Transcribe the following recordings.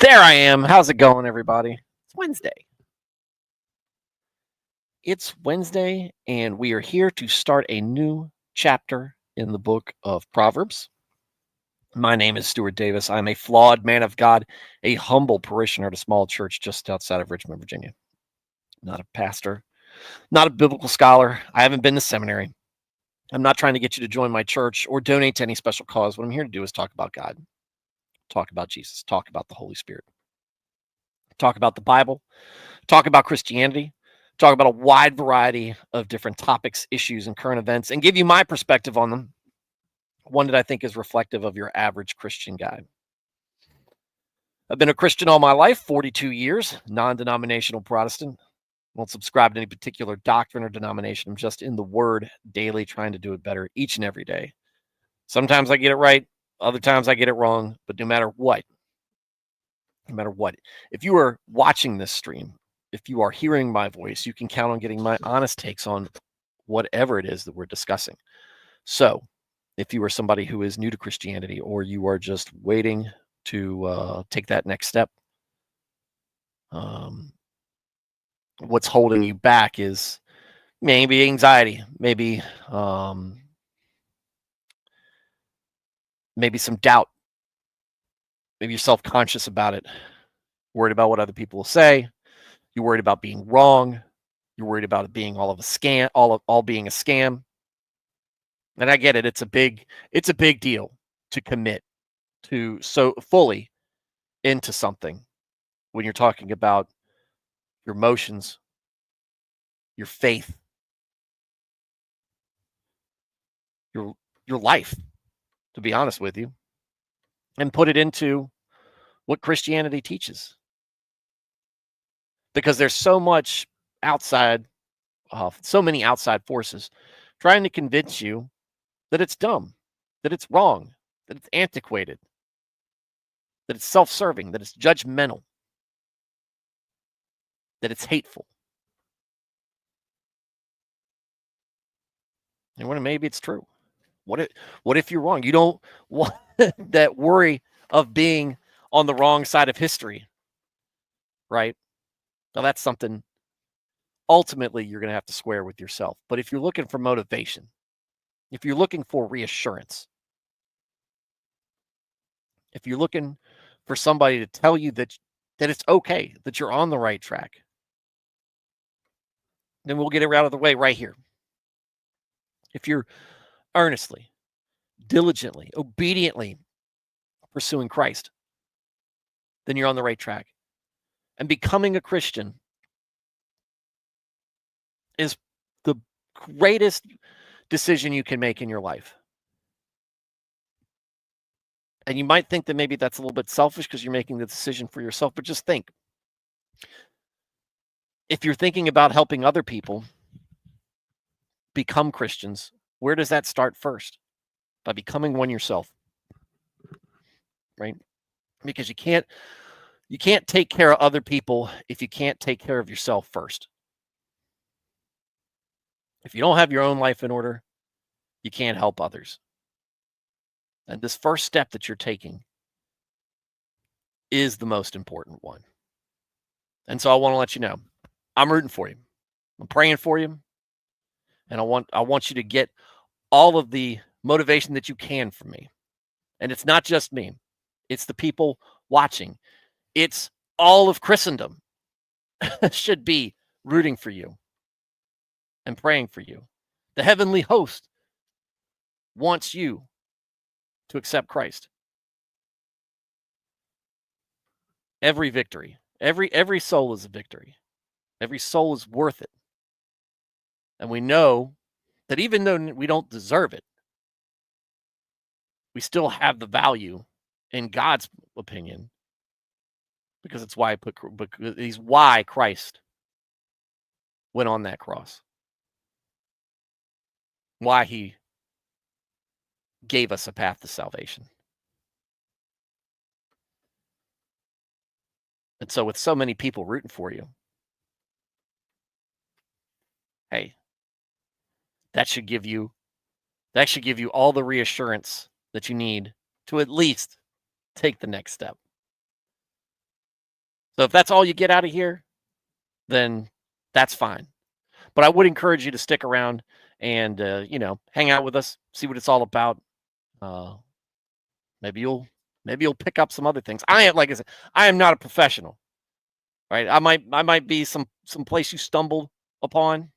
There I am. How's it going, everybody? It's Wednesday. And we are here to start a new chapter in the book of Proverbs. My name is Stuart Davis. I'm a flawed man of God, a humble parishioner at a small church just outside of Richmond, Virginia. Not a pastor, not a biblical scholar. I haven't been to seminary. I'm not trying to get you to join my church or donate to any special cause. What I'm here to do is talk about God, talk about Jesus, talk about the Holy Spirit, talk about the Bible, talk about Christianity, talk about a wide variety of different topics, issues, and current events, and give you my perspective on them, one that I think is reflective of your average Christian guy. I've been a Christian all my life, 42 years, non-denominational Protestant. Won't subscribe to any particular doctrine or denomination. I'm just in the Word daily, trying to do it better each and every day. Sometimes I get it right, other times I get it wrong, but no matter what, if you are watching this stream, if you are hearing my voice, you can count on getting my honest takes on whatever it is that we're discussing. So if you are somebody who is new to Christianity, or you are just waiting to take that next step, what's holding you back is maybe anxiety, maybe some doubt, maybe you're self-conscious about it, worried about what other people will say, you're worried about being wrong, you're worried about it being all being a scam. And I get it. It's a big deal to commit to so fully into something when you're talking about your emotions, your faith, your life, to be honest with you, and put it into what Christianity teaches. Because there's so much outside, so many outside forces trying to convince you that it's dumb, that it's wrong, that it's antiquated, that it's self-serving, that it's judgmental, that it's hateful. And maybe it's true. What if you're wrong? You don't want that worry of being on the wrong side of history, right? Now that's something ultimately you're going to have to square with yourself. But if you're looking for motivation, if you're looking for reassurance, if you're looking for somebody to tell you that it's okay, that you're on the right track, then we'll get it out of the way right here. If you're earnestly, diligently, obediently pursuing Christ, then you're on the right track. And becoming a Christian is the greatest decision you can make in your life. And you might think that maybe that's a little bit selfish because you're making the decision for yourself, but just think. If you're thinking about helping other people become Christians, where does that start first? By becoming one yourself, right? Because you can't take care of other people if you can't take care of yourself first. If you don't have your own life in order, you can't help others. And this first step that you're taking is the most important one. And so I want to let you know, I'm rooting for you. I'm praying for you. And I want you to get all of the motivation that you can from me. And it's not just me. It's the people watching. It's all of Christendom should be rooting for you and praying for you. The heavenly host wants you to accept Christ. Every victory, every soul is a victory. Every soul is worth it. And we know that even though we don't deserve it, we still have the value in God's opinion, because it's why why Christ went on that cross. Why he gave us a path to salvation. And so with so many people rooting for you, hey, that should give you all the reassurance that you need to at least take the next step. So if that's all you get out of here, then that's fine. But I would encourage you to stick around and hang out with us, see what it's all about. Uh, maybe you'll pick up some other things. Like I said, I am not a professional, right? I might be some place you stumbled upon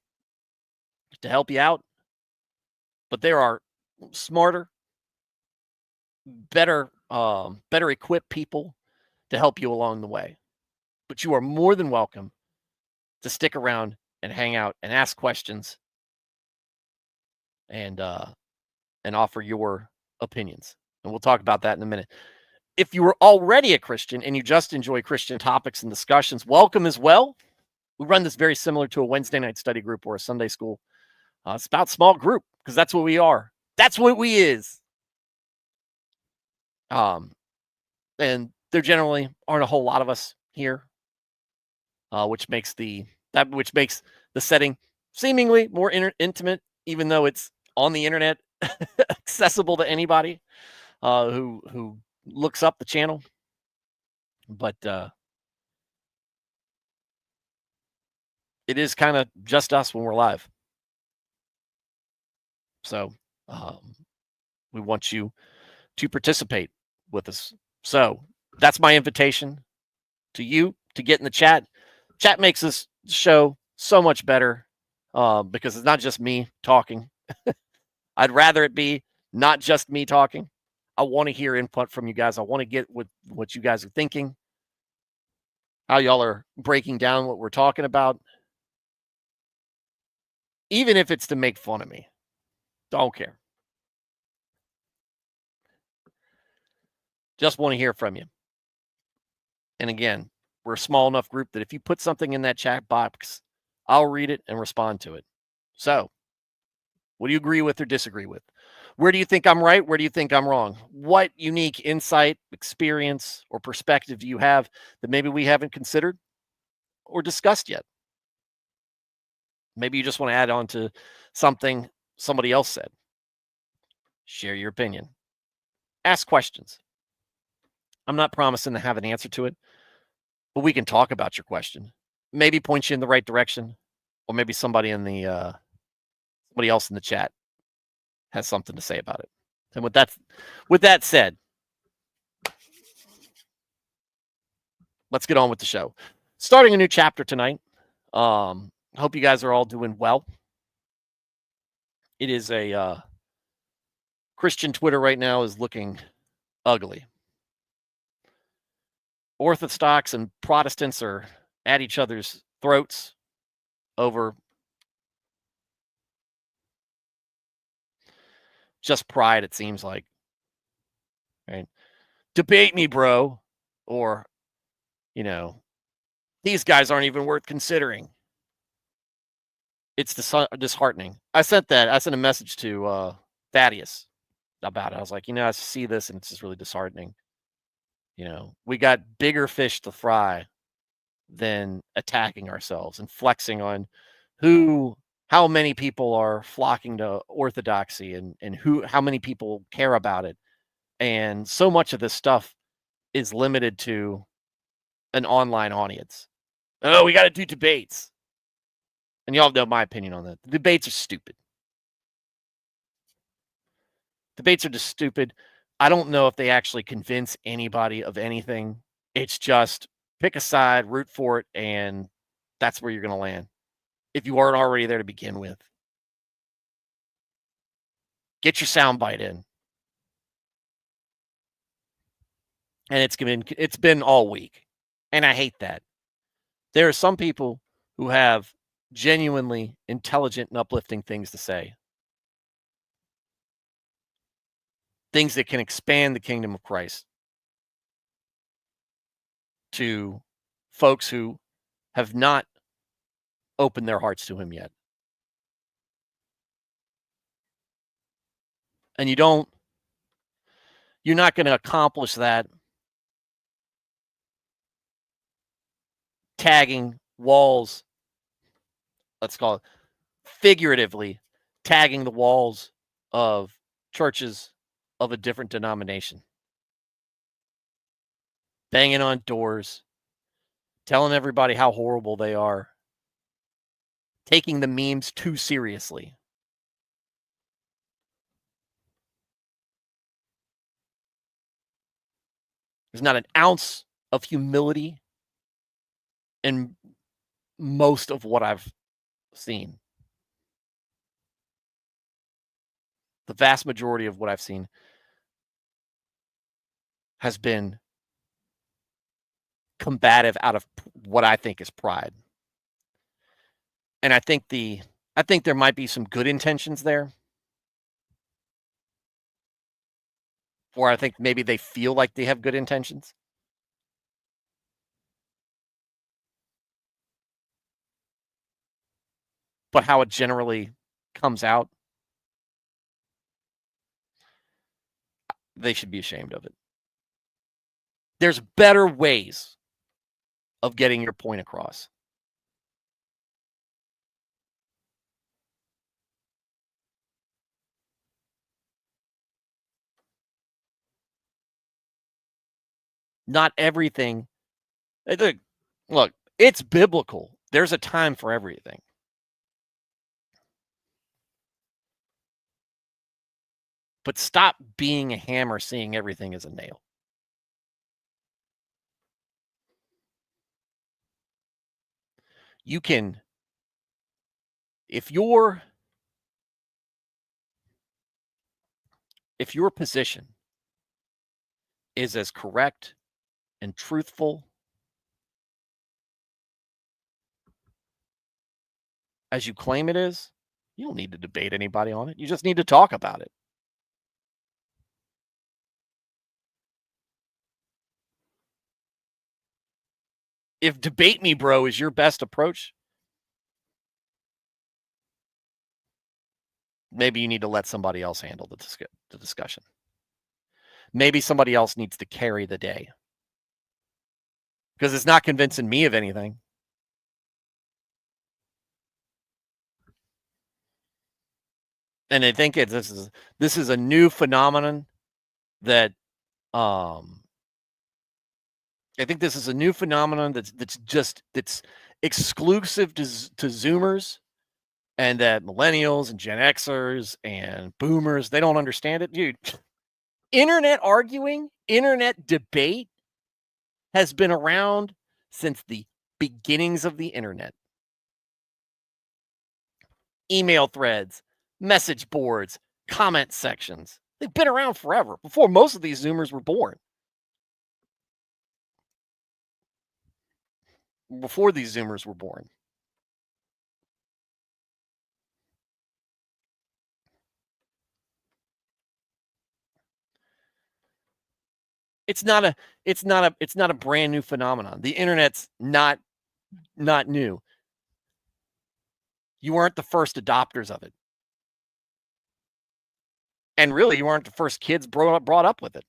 to help you out, but there are smarter, better equipped people to help you along the way. But you are more than welcome to stick around and hang out and ask questions and offer your opinions. And we'll talk about that in a minute. If you were already a Christian and you just enjoy Christian topics and discussions, welcome as well. We run this very similar to a Wednesday night study group or a Sunday school. It's about small group because that's what we are. That's what we is. Um, and there generally aren't a whole lot of us here, which makes the setting seemingly more intimate, even though it's on the internet, accessible to anybody who looks up the channel. But it is kind of just us when we're live. So we want you to participate with us. So that's my invitation to you to get in the chat. Chat makes this show so much better because it's not just me talking. I'd rather it be not just me talking. I want to hear input from you guys. I want to get what you guys are thinking, how y'all are breaking down what we're talking about. Even if it's to make fun of me, don't care. Just want to hear from you. And again, we're a small enough group that if you put something in that chat box, I'll read it and respond to it. So, what do you agree with or disagree with? Where do you think I'm right? Where do you think I'm wrong? What unique insight, experience, or perspective do you have that maybe we haven't considered or discussed yet? Maybe you just want to add on to something somebody else said. Share your opinion. Ask questions. I'm not promising to have an answer to it, but we can talk about your question. Maybe point you in the right direction, or maybe somebody else in the chat has something to say about it. And with that said, let's get on with the show. Starting a new chapter tonight. Hope you guys are all doing well. It is a Christian Twitter right now is looking ugly. Orthodox and Protestants are at each other's throats over just pride, it seems like. Right? Debate me, bro. Or, these guys aren't even worth considering. It's disheartening. I sent a message to Thaddeus about it. I was like, I see this and it's just really disheartening. We got bigger fish to fry than attacking ourselves and flexing on how many people are flocking to orthodoxy and how many people care about it. And so much of this stuff is limited to an online audience. Oh, we got to do debates. And y'all know my opinion on that. The debates are stupid. Debates are just stupid. I don't know if they actually convince anybody of anything. It's just pick a side, root for it, and that's where you're going to land. If you aren't already there to begin with, get your soundbite in. And it's been all week. And I hate that. There are some people who have genuinely intelligent and uplifting things to say. Things that can expand the kingdom of Christ to folks who have not opened their hearts to him yet. And you're not going to accomplish that tagging walls, let's call it figuratively, tagging the walls of churches of a different denomination. Banging on doors, telling everybody how horrible they are, taking the memes too seriously. There's not an ounce of humility in most of what I've seen. The vast majority of what I've seen has been combative out of what I think is pride. And I think there might be some good intentions there. Or I think maybe they feel like they have good intentions. But how it generally comes out, they should be ashamed of it. There's better ways of getting your point across. Not everything. Look, it's biblical. There's a time for everything. But stop being a hammer, seeing everything as a nail. You can, if your position is as correct and truthful as you claim it is, you don't need to debate anybody on it. You just need to talk about it. If debate me, bro, is your best approach, maybe you need to let somebody else handle the discussion. Maybe somebody else needs to carry the day. Because it's not convincing me of anything. And I think this is a new phenomenon that I think this is a new phenomenon that's exclusive to Zoomers, and that millennials and Gen Xers and boomers, they don't understand it. Dude, internet arguing, internet debate has been around since the beginnings of the internet. Email threads, message boards, comment sections. They've been around forever, before most of these Zoomers were born. Before these Zoomers were born. It's not a brand new phenomenon. The internet's not new. You weren't the first adopters of it. And really, you weren't the first kids brought up with it.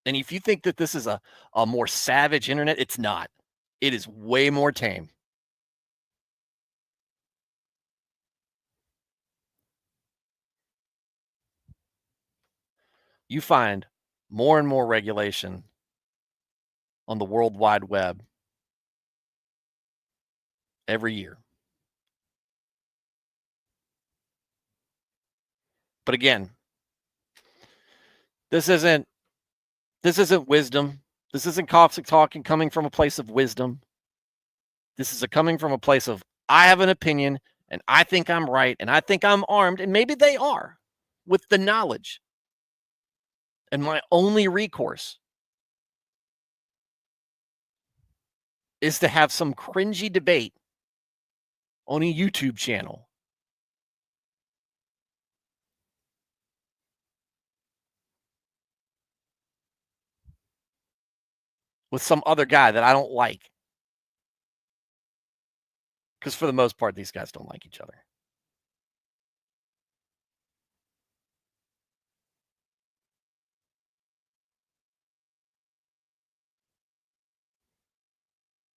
And if you think that this is a more savage internet, it's not. It is way more tame. You find more and more regulation on the World Wide Web every year. But again, this isn't wisdom. This isn't Copsic talking coming from a place of wisdom. This is coming from a place of, I have an opinion, and I think I'm right, and I think I'm armed, and maybe they are, with the knowledge. And my only recourse is to have some cringy debate on a YouTube channel. With some other guy that I don't like. Because for the most part, these guys don't like each other.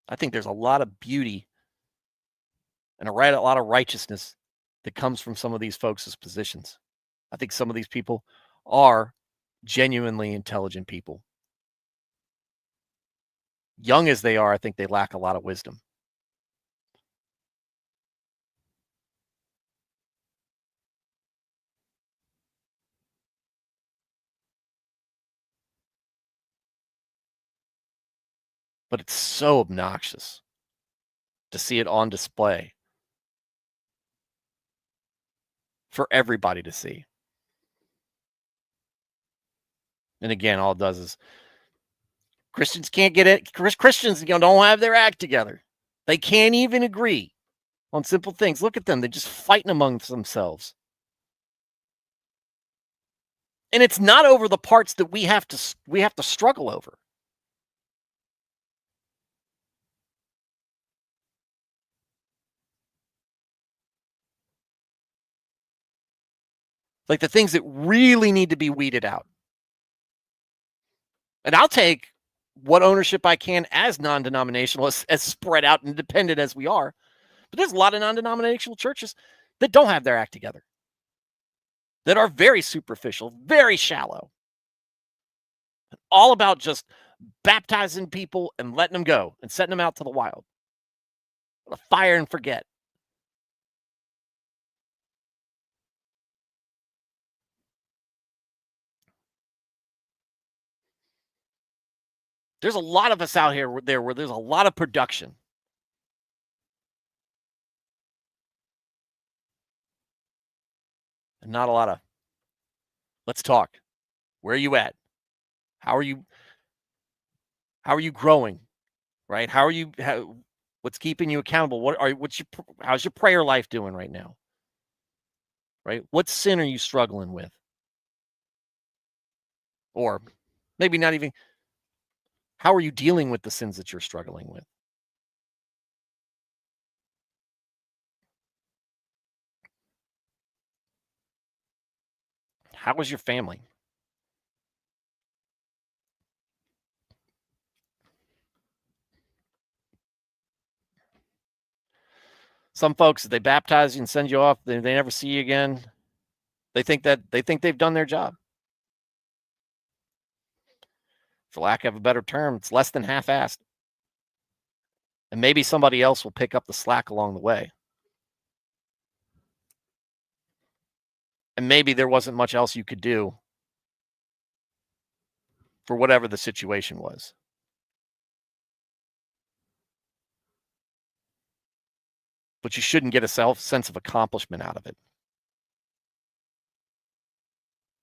I think there's a lot of beauty and a lot of righteousness that comes from some of these folks' positions. I think some of these people are genuinely intelligent people. Young as they are, I think they lack a lot of wisdom. But it's so obnoxious to see it on display for everybody to see. And again, all it does is Christians can't get it. Christians don't have their act together. They can't even agree on simple things. Look at them. They're just fighting amongst themselves. And it's not over the parts that we have to struggle over. Like the things that really need to be weeded out. And I'll take what ownership I can as non-denominational, as spread out and independent as we are. But there's a lot of non-denominational churches that don't have their act together, that are very superficial, very shallow, all about just baptizing people and letting them go and setting them out to the wild. Fire and forget. There's a lot of us out here where there's a lot of production. And not a lot of, let's talk. Where are you at? How are you growing? Right? What's keeping you accountable? How's your prayer life doing right now? Right? What sin are you struggling with? Or maybe not even, how are you dealing with the sins that you're struggling with? How is your family? Some folks, they baptize you and send you off, they never see you again. They think they've done their job. For lack of a better term, it's less than half-assed. And maybe somebody else will pick up the slack along the way. And maybe there wasn't much else you could do for whatever the situation was. But you shouldn't get a sense of accomplishment out of it.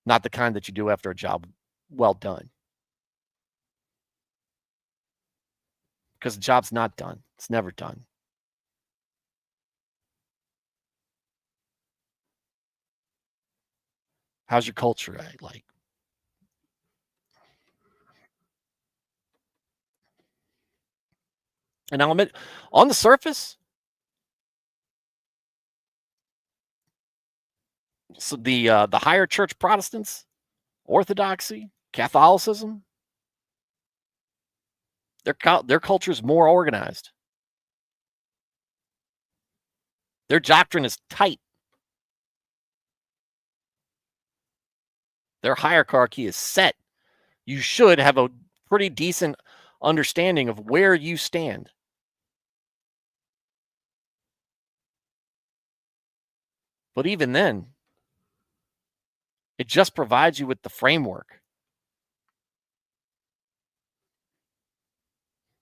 Not the kind that you do after a job well done. Because the job's not done. It's never done. How's your culture like? And I'll admit, on the surface, so the higher church Protestants, Orthodoxy, Catholicism, their culture is more organized. Their doctrine is tight. Their hierarchy is set. You should have a pretty decent understanding of where you stand. But even then, it just provides you with the framework.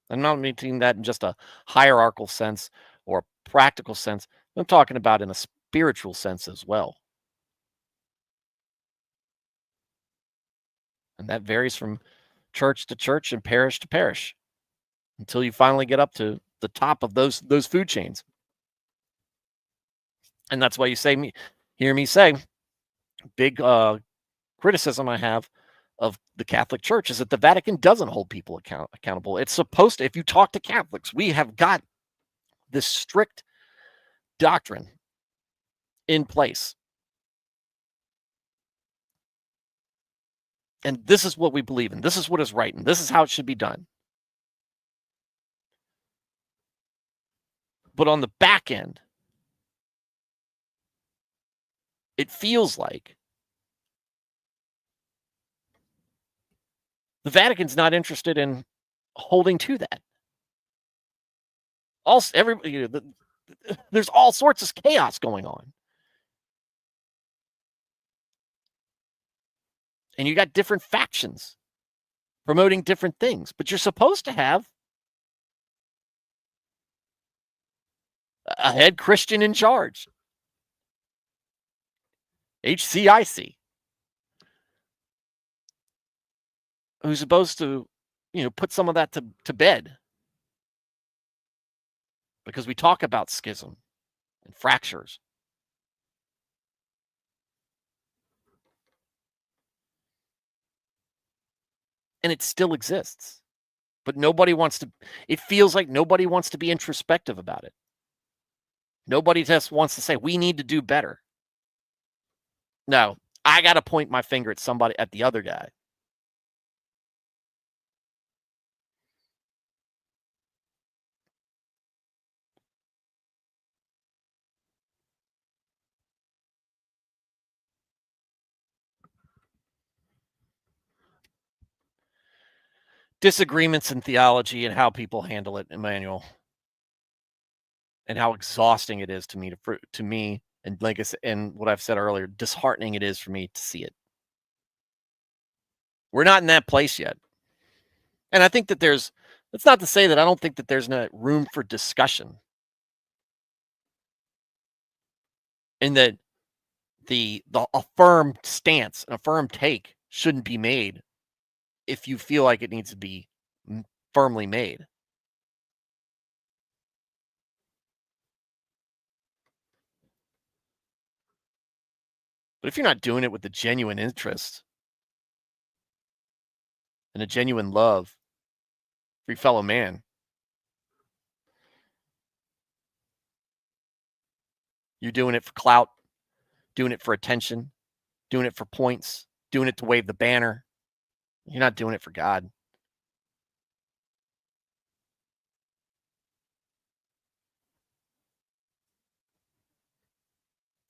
I'm not meaning that in just a hierarchical sense or a practical sense. I'm talking about in a spiritual sense as well. And that varies from church to church and parish to parish until you finally get up to the top of those food chains. And that's why you hear me say, big criticism I have of the Catholic Church is that the Vatican doesn't hold people accountable. It's supposed to. If you talk to Catholics, we have got this strict doctrine in place. And this is what we believe in. This is what is right. And this is how it should be done. But on the back end, it feels like The Vatican's not interested in holding to that. There's all sorts of chaos going on. And you got different factions promoting different things, but you're supposed to have a head Christian in charge. HCIC. Who's supposed to, put some of that to bed. Because we talk about schism and fractures. And it still exists. But it feels like nobody wants to be introspective about it. Nobody just wants to say, we need to do better. No, I got to point my finger at the other guy. Disagreements in theology and how people handle it, Emmanuel. And how exhausting it is to me, and like I said, and what I've said earlier, disheartening it is for me to see it. We're not in that place yet. And I think that that's not to say that I don't think that there's no room for discussion. And that a firm stance and a firm take shouldn't be made if you feel like it needs to be firmly made. But if you're not doing it with a genuine interest and a genuine love for your fellow man, you're doing it for clout, doing it for attention, doing it for points, doing it to wave the banner. You're not doing it for God.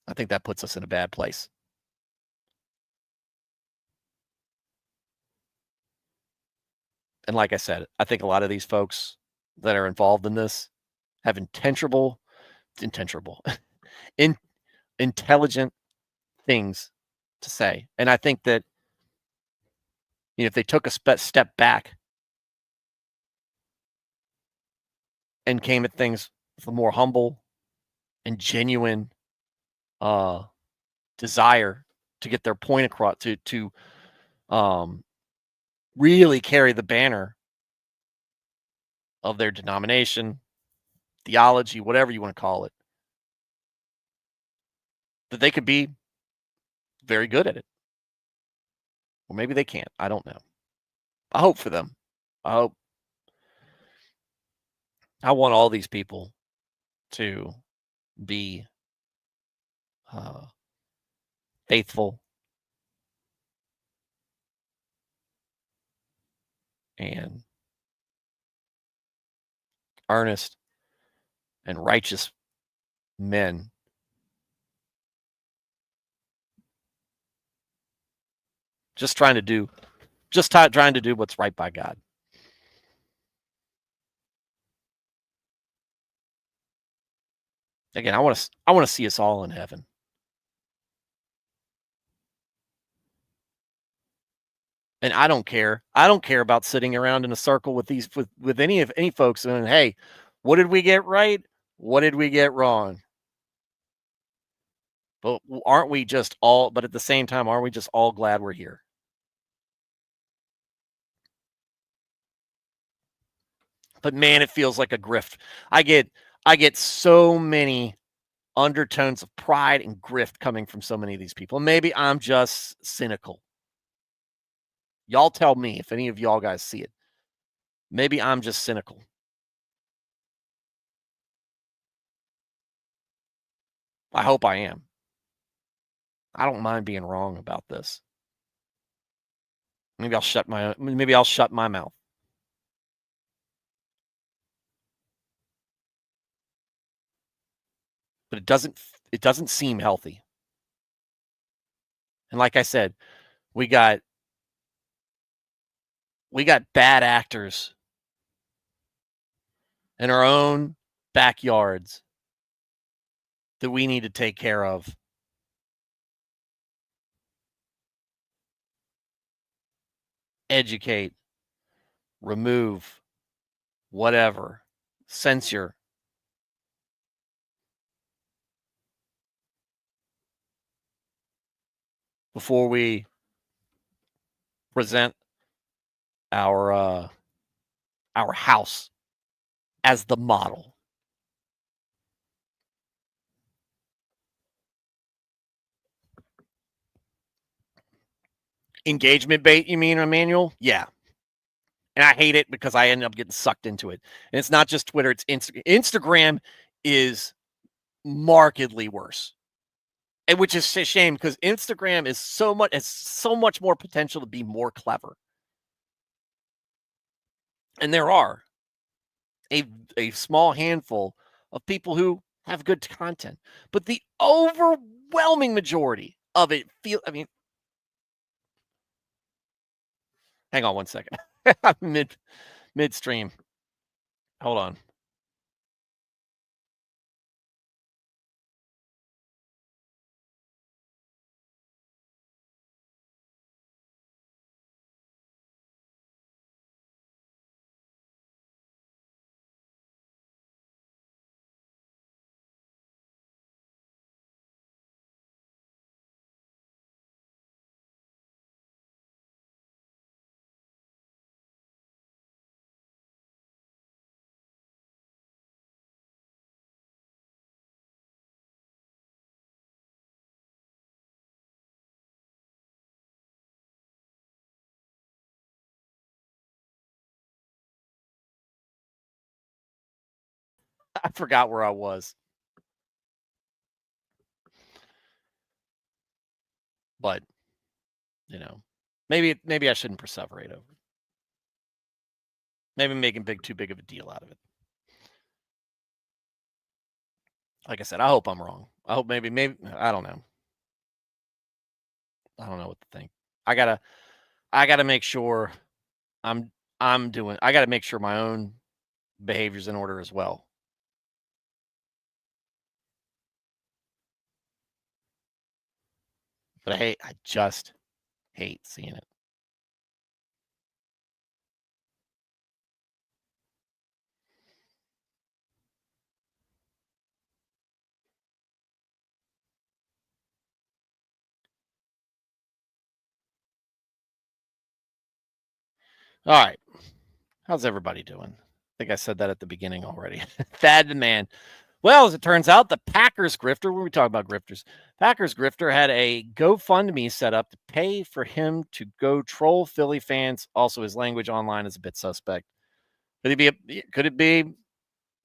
I think that puts us in a bad place. And like I said, I think a lot of these folks that are involved in this have intelligent things to say. And I think that if they took a step back and came at things with a more humble and genuine desire to get their point across, to really carry the banner of their denomination, theology, whatever you want to call it, that they could be very good at it. Or maybe they can't. I don't know. I hope for them. I want all these people to be faithful and earnest and righteous men. Just trying to do what's right by God. Again, I want to see us all in heaven. And I don't care. I don't care about sitting around in a circle with any folks and, hey, what did we get right? What did we get wrong? But at the same time, aren't we just all glad we're here? But man, it feels like a grift. I get so many undertones of pride and grift coming from so many of these people. Maybe I'm just cynical. Y'all tell me if any of y'all guys see it. Maybe I'm just cynical. I hope I am. I don't mind being wrong about this. Maybe I'll shut my mouth. But it doesn't seem healthy. And like I said, we got We got bad actors in our own backyards that we need to take care of. Educate, remove, whatever, censure. Before we present our house as the model. Engagement bait, you mean, Emmanuel? Yeah. And I hate it because I end up getting sucked into it. And it's not just Twitter, it's Instagram is markedly worse. And which is a shame because Instagram is so much more potential to be more clever. And there are a small handful of people who have good content, but the overwhelming majority of it hang on one second. I'm midstream. Hold on. I forgot where I was. But, maybe I shouldn't perseverate over it. Maybe I'm making too big of a deal out of it. Like I said, I hope I'm wrong. I hope maybe I don't know. I don't know what to think. I gotta make sure I'm I gotta make sure my own behavior's in order as well. But I just hate seeing it. All right. How's everybody doing? I think I said that at the beginning already. Thad the man. Well, as it turns out, the Packers grifter, when we talk about grifters, Packers grifter had a GoFundMe set up to pay for him to go troll Philly fans. Also, his language online is a bit suspect. Could it be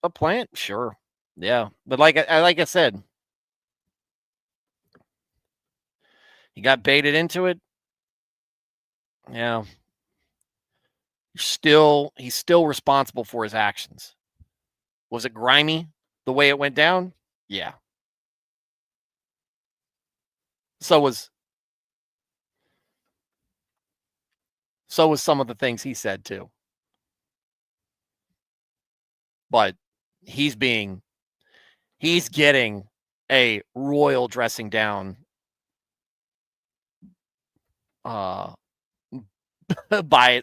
a plant? Sure. Yeah. But like I said, he got baited into it. Yeah. He's still responsible for his actions. Was it grimy the way it went down? Yeah. So was some of the things he said too. But he's getting a royal dressing down by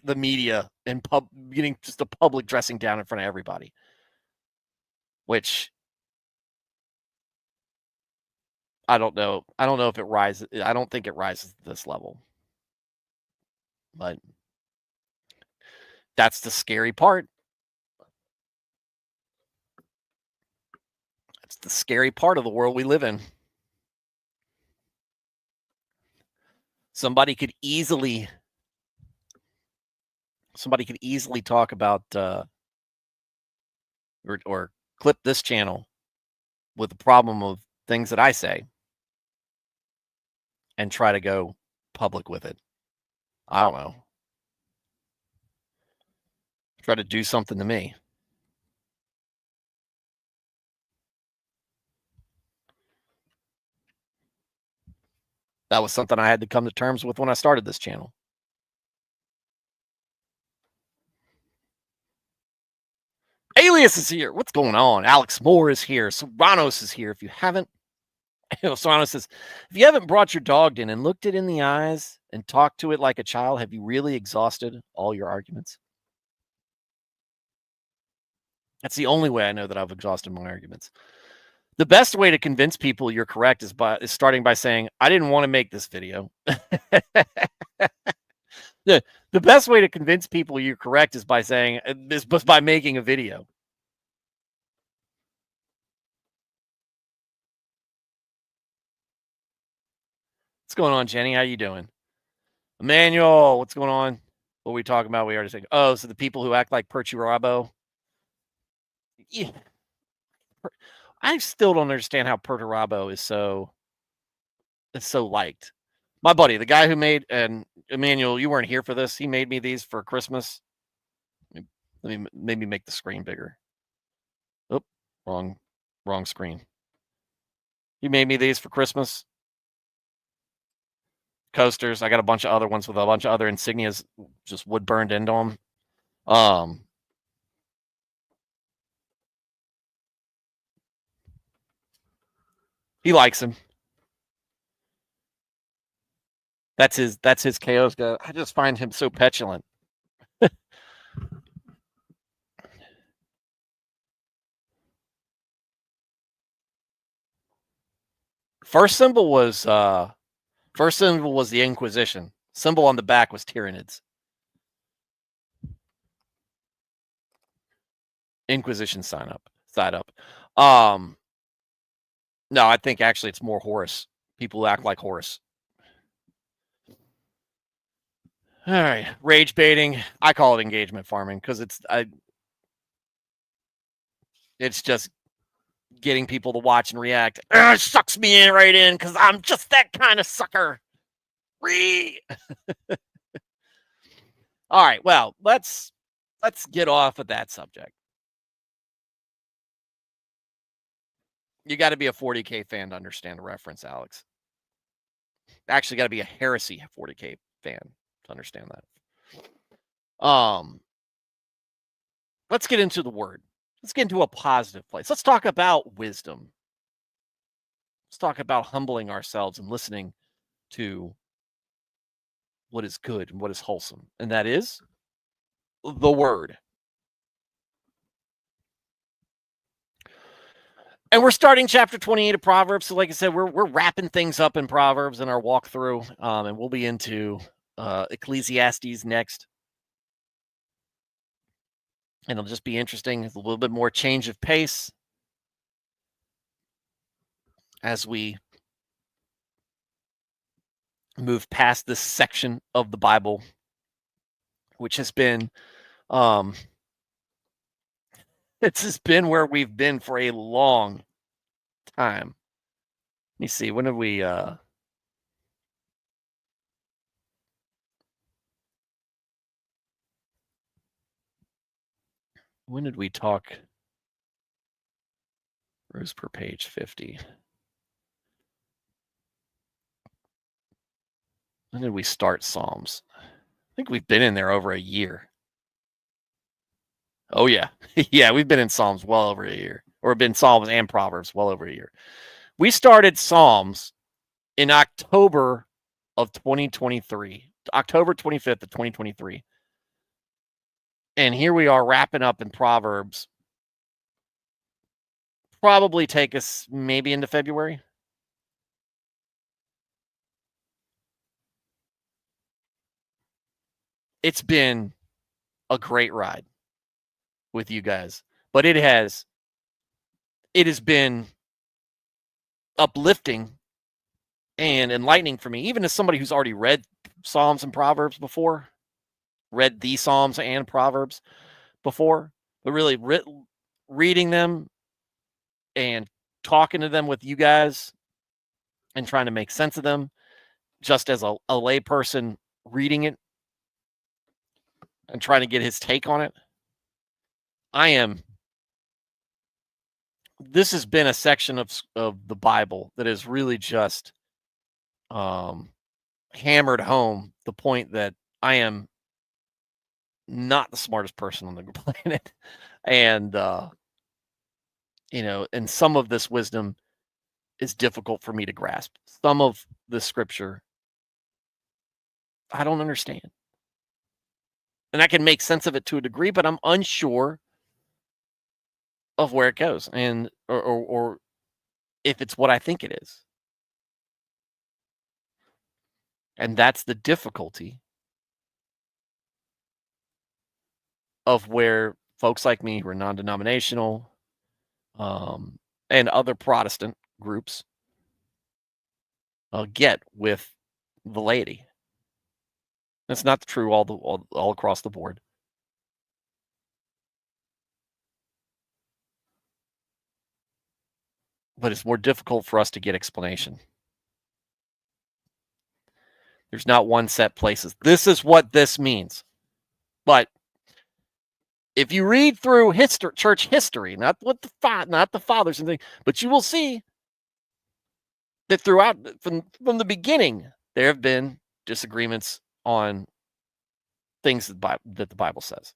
the media and getting just a public dressing down in front of everybody, which I don't know. I don't know if it rises. I don't think it rises to this level, but that's the scary part. It's the scary part of the world we live in. Somebody could easily talk about or clip this channel with the problem of things that I say and try to go public with it. I don't know. Try to do something to me. That was something I had to come to terms with when I started this channel. Julius is here. What's going on? Alex Moore is here. Serranos is here. If you haven't, Serrano says, if you haven't brought your dog in and looked it in the eyes and talked to it like a child, have you really exhausted all your arguments? That's the only way I know that I've exhausted my arguments. The best way to convince people you're correct is starting by saying, I didn't want to make this video. The best way to convince people you're correct is by saying this, by making a video. What's going on, Jenny? How you doing? Emmanuel, what's going on? What are we talking about? We already said, oh, so the people who act like Perturabo. Yeah. I still don't understand how Perturabo is so liked. My buddy, the guy who made, and Emmanuel, you weren't here for this. He made me these for Christmas. Let me maybe make the screen bigger. Oh, wrong screen. He made me these for Christmas. Coasters. I got a bunch of other ones with a bunch of other insignias, just wood burned into them. He likes him. That's his chaos guy. I just find him so petulant. First symbol was the Inquisition. Symbol on the back was Tyranids. Inquisition side up. No, I think actually it's more Horus. People who act like Horus. All right, rage baiting. I call it engagement farming because it's just getting people to watch and react. It sucks me right in because I'm just that kind of sucker. All right, well, let's get off of that subject. You got to be a 40K fan to understand the reference, Alex. Actually, got to be a Heresy 40K fan to understand that. Let's get into the word. Let's get into a positive place. Let's talk about wisdom. Let's talk about humbling ourselves and listening to what is good and what is wholesome. And that is the word. And we're starting chapter 28 of Proverbs. So like I said, we're wrapping things up in Proverbs in our walkthrough. And we'll be into Ecclesiastes next. And it'll just be interesting. It's a little bit more change of pace as we move past this section of the Bible, which has been it's just been where we've been for a long time. Let me see. When did we talk rows per page 50? When did we start Psalms? I think we've been in there over a year. Oh, yeah. Yeah, we've been in Psalms well over a year. Or been Psalms and Proverbs well over a year. We started Psalms in October of 2023. October 25th of 2023. And here we are wrapping up in Proverbs. Probably take us maybe into February. It's been a great ride with you guys, but it has been uplifting and enlightening for me, even as somebody who's already read Psalms and Proverbs before, read the Psalms and Proverbs before, but really reading them and talking to them with you guys and trying to make sense of them just as a lay person reading it and trying to get his take on it. This has been a section of the Bible that has really just hammered home the point that I am not the smartest person on the planet. And and some of this wisdom is difficult for me to grasp. Some of the scripture I don't understand. And I can make sense of it to a degree, but I'm unsure of where it goes and or if it's what I think it is. And that's the difficulty of where folks like me who are non-denominational, and other Protestant groups get with the laity. That's not true all across the board. But it's more difficult for us to get explanation. There's not one set places. This is what this means. But if you read through church history, not the fathers and things, but you will see that throughout from the beginning there have been disagreements on things that the Bible says.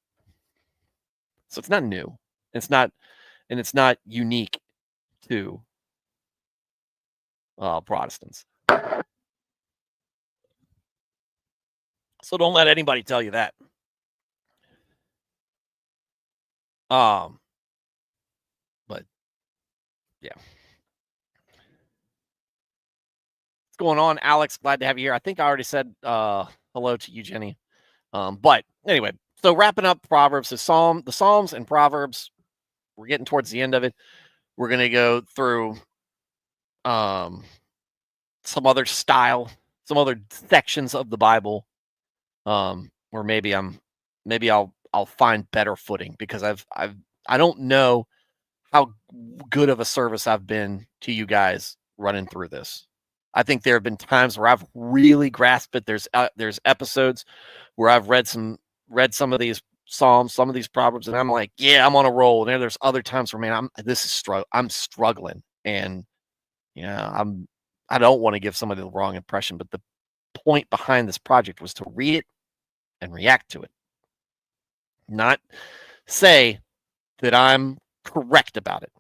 So it's not new. It's not unique to Protestants. So don't let anybody tell you that. But yeah. What's going on, Alex? Glad to have you here. I think I already said hello to you, Jenny. But anyway, so wrapping up Proverbs, the Psalms and Proverbs, we're getting towards the end of it. We're going to go through some other sections of the Bible, where maybe I'll find better footing, because I don't know how good of a service I've been to you guys running through this. I think there have been times where I've really grasped it. There's episodes where I've read some of these Psalms, some of these Proverbs, and I'm like, yeah, I'm on a roll. And then there's other times where, man, I'm struggling, and I don't want to give somebody the wrong impression, but the point behind this project was to read it and react to it, not say that I'm correct about it.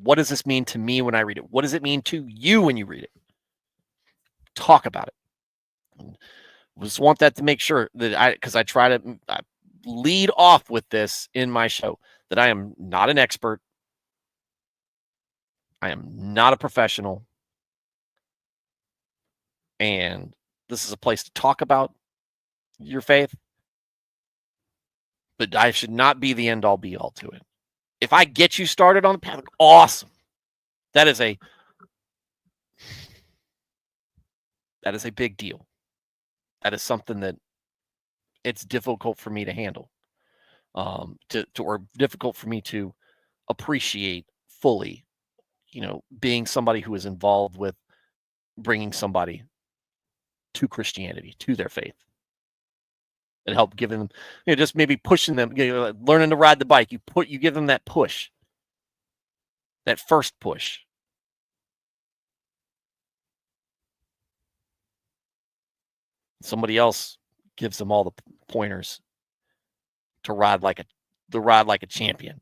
What does this mean to me when I read it? What does it mean to you when you read it? Talk about it. And just want that to make sure that because I try to lead off with this in my show, that I am not an expert. I am not a professional. And this is a place to talk about your faith, but I should not be the end all be all to it. If I get you started on the path, awesome. That is a big deal. That is something that it's difficult for me to handle, or difficult for me to appreciate fully, being somebody who is involved with bringing somebody to Christianity, to their faith, and help giving them, just maybe pushing them, learning to ride the bike. You give them that push, that first push. Somebody else gives them all the pointers to ride like a champion.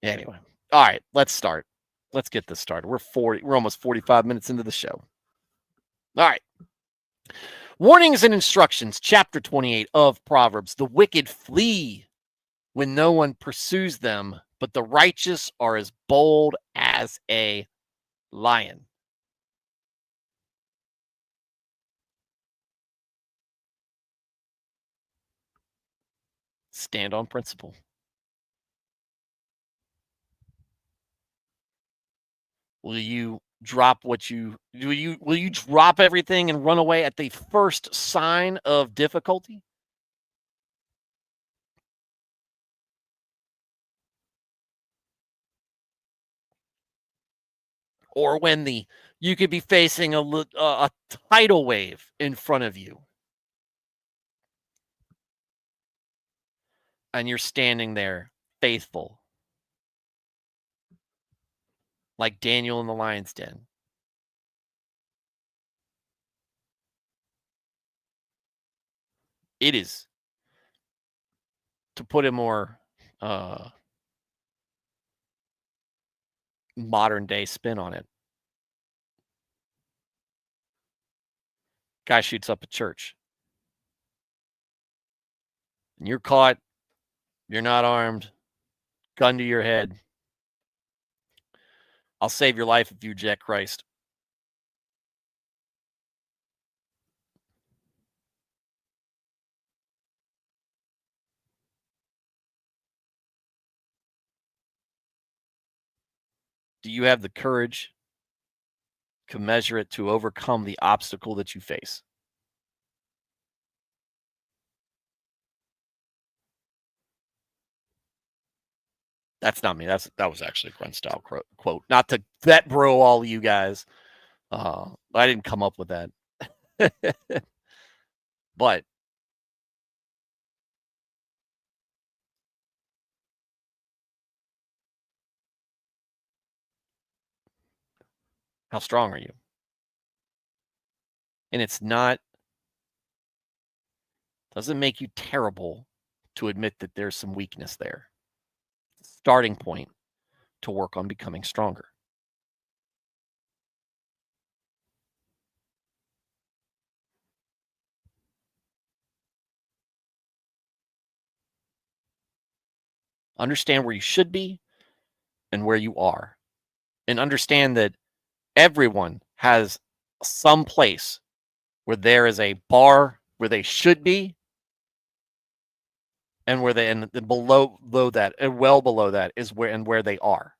Anyway, all right, let's start. Let's get this started. We're almost 45 minutes into the show. All right. Warnings and instructions, chapter 28 of Proverbs. The wicked flee when no one pursues them, but the righteous are as bold as a lion. Stand on principle. Will you drop will you drop everything and run away at the first sign of difficulty? Or when you could be facing a tidal wave in front of you, and you're standing there faithful, like Daniel in the lion's den. It is to put a more modern day spin on it, guy shoots up a church, and you're caught, you're not armed, gun to your head. I'll save your life if you reject Christ. Do you have the courage to measure it to overcome the obstacle that you face? That's not me. That was actually a Grunt style quote. Not to vet bro all of you guys. I didn't come up with that. But how strong are you? And it's not, doesn't make you terrible to admit that there's some weakness there. Starting point to work on becoming stronger. Understand where you should be and where you are. And understand that everyone has some place where there is a bar where they should be, and where they, and below that, and well below that is where they are.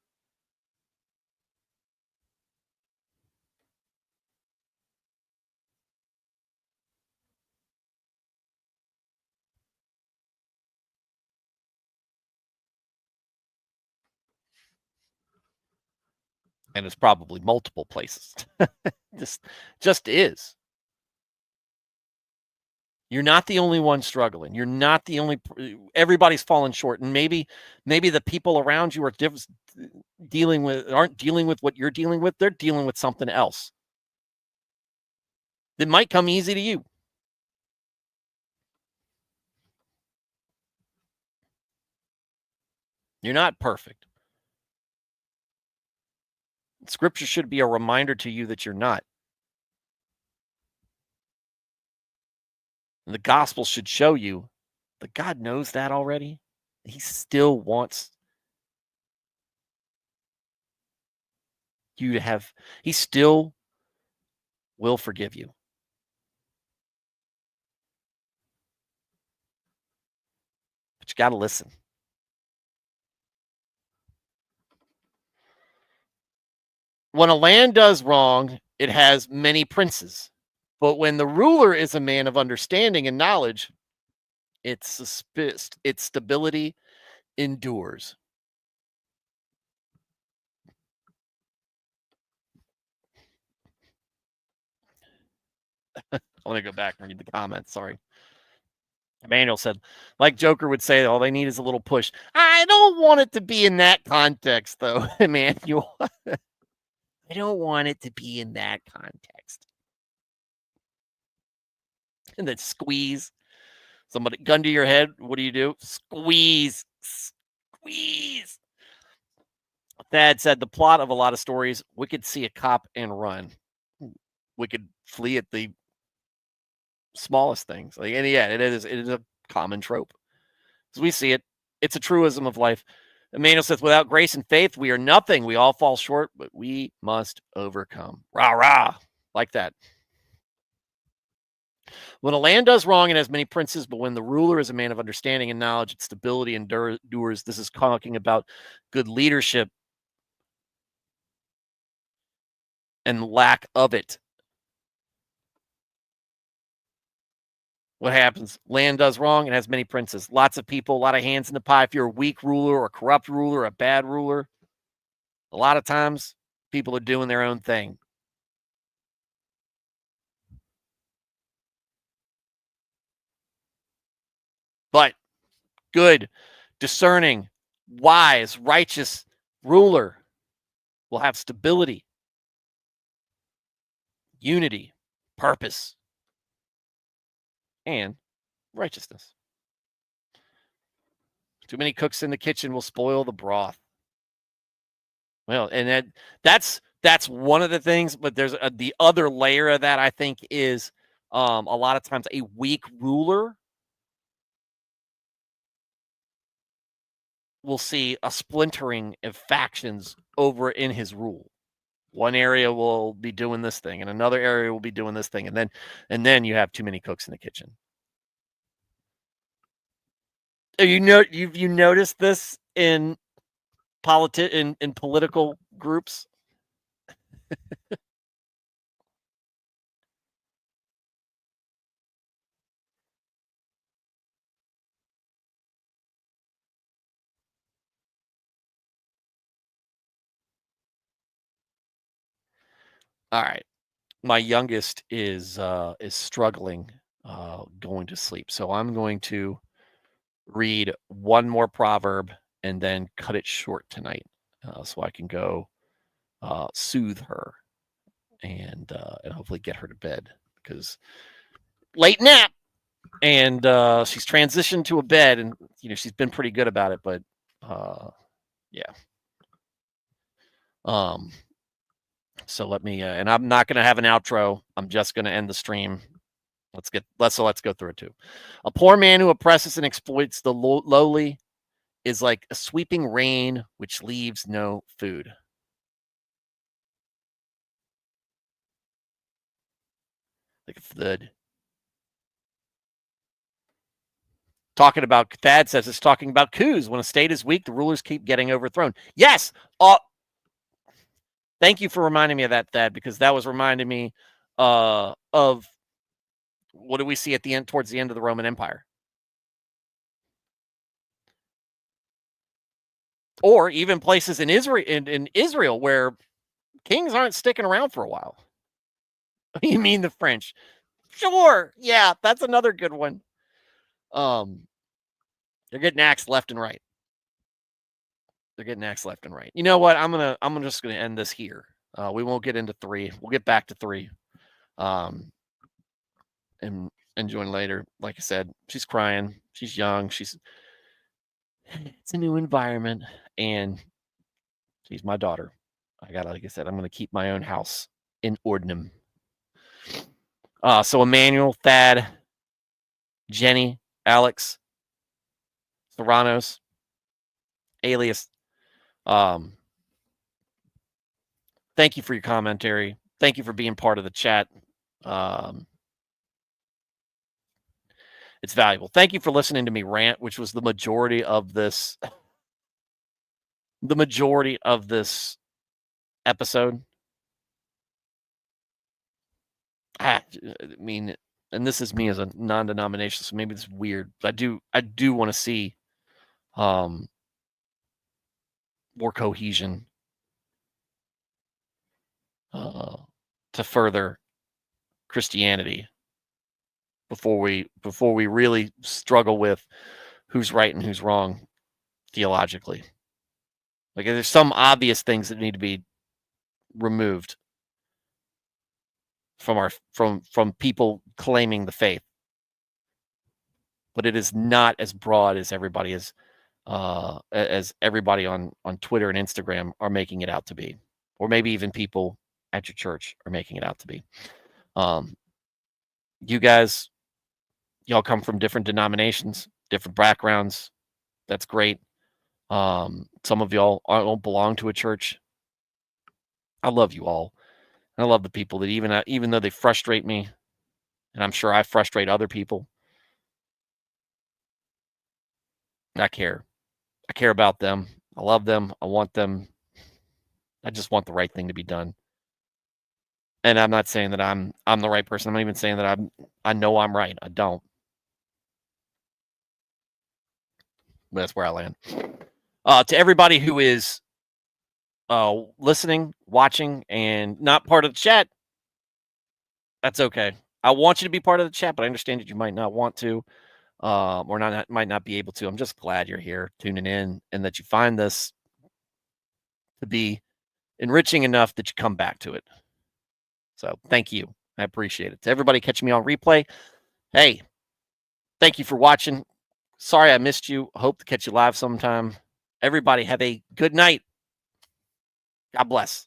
And it's probably multiple places. just is. You're not the only one struggling. You're not the only. Everybody's falling short, and maybe the people around you are aren't dealing with what you're dealing with. They're dealing with something else that might come easy to you. You're not perfect. Scripture should be a reminder to you that you're not. And the gospel should show you that God knows that already. He still wants you to have, he still will forgive you. But you got to listen. When a land does wrong, it has many princes. But when the ruler is a man of understanding and knowledge, its stability endures. I want to go back and read the comments. Sorry. Emmanuel said, like Joker would say, all they need is a little push. I don't want it to be in that context, though, Emmanuel. I don't want it to be in that context. And then squeeze. Somebody gun to your head. What do? Squeeze. Squeeze. Thad said the plot of a lot of stories, we could see a cop and run. We could flee at the smallest things. Like, and yeah, it is a common trope. As we see it, it's a truism of life. Emmanuel says, without grace and faith, we are nothing. We all fall short, but we must overcome. Rah, rah. Like that. When a land does wrong, it has many princes, but when the ruler is a man of understanding and knowledge, its stability endures. This is talking about good leadership and lack of it. What happens? Land does wrong, it has many princes. Lots of people, a lot of hands in the pie. If you're a weak ruler or a corrupt ruler, a bad ruler, a lot of times people are doing their own thing. But good, discerning, wise, righteous ruler will have stability, unity, purpose, and righteousness. Too many cooks in the kitchen will spoil the broth. Well, and that's one of the things, but there's the other layer of that, I think, is a lot of times a weak ruler will see a splintering of factions over in his rule. One area will be doing this thing, and another area will be doing this thing, and then you have too many cooks in the kitchen. You noticed this in political groups? All right. My youngest is struggling going to sleep. So I'm going to read one more proverb and then cut it short tonight, so I can go soothe her and hopefully get her to bed, because late nap, and she's transitioned to a bed, and she's been pretty good about it, but yeah. So let me and I'm not going to have an outro. I'm just going to end the stream. Let's go through it too. A poor man who oppresses and exploits the lowly is like a sweeping rain which leaves no food. Like a flood. Talking about, Thad says it's talking about coups. When a state is weak, the rulers keep getting overthrown. Yes. Thank you for reminding me of that, Thad, because that was reminding me of what do we see at the end, towards the end of the Roman Empire, or even places in Israel where kings aren't sticking around for a while. You mean the French? Sure. Yeah, that's another good one. They're getting axed left and right. You know what? I'm just gonna end this here. We won't get into 3. We'll get back to 3. And join later. Like I said, she's crying. She's young. It's a new environment, and she's my daughter. Like I said, I'm gonna keep my own house in ordinum. So Emmanuel, Thad, Jenny, Alex, Theranos, Alias. Thank you for your commentary. Thank you for being part of the chat. It's valuable. Thank you for listening to me rant, which was the majority of this episode. I mean, and this is me as a non-denominational, so maybe it's weird. But I do want to see more cohesion to further Christianity before we really struggle with who's right and who's wrong theologically. Like, there's some obvious things that need to be removed from people claiming the faith, but it is not as broad as everybody on Twitter and Instagram are making it out to be, or maybe even people at your church are making it out to be. You guys, y'all come from different denominations, different backgrounds. That's great. Some of y'all don't belong to a church. I love you all. I love the people that even though they frustrate me, and I'm sure I frustrate other people, I care. I care about them. I love them. I want them. I just want the right thing to be done. And I'm not saying that I'm the right person. I'm not even saying that I know I'm right. I don't. But that's where I land. To everybody who is listening, watching, and not part of the chat, that's okay. I want you to be part of the chat, but I understand that you might not want to, or might not be able to. I'm just glad you're here tuning in, and that you find this to be enriching enough that you come back to it. So thank you. I appreciate it. To everybody catching me on replay, hey, thank you for watching. Sorry I missed you. Hope to catch you live sometime. Everybody have a good night. God bless.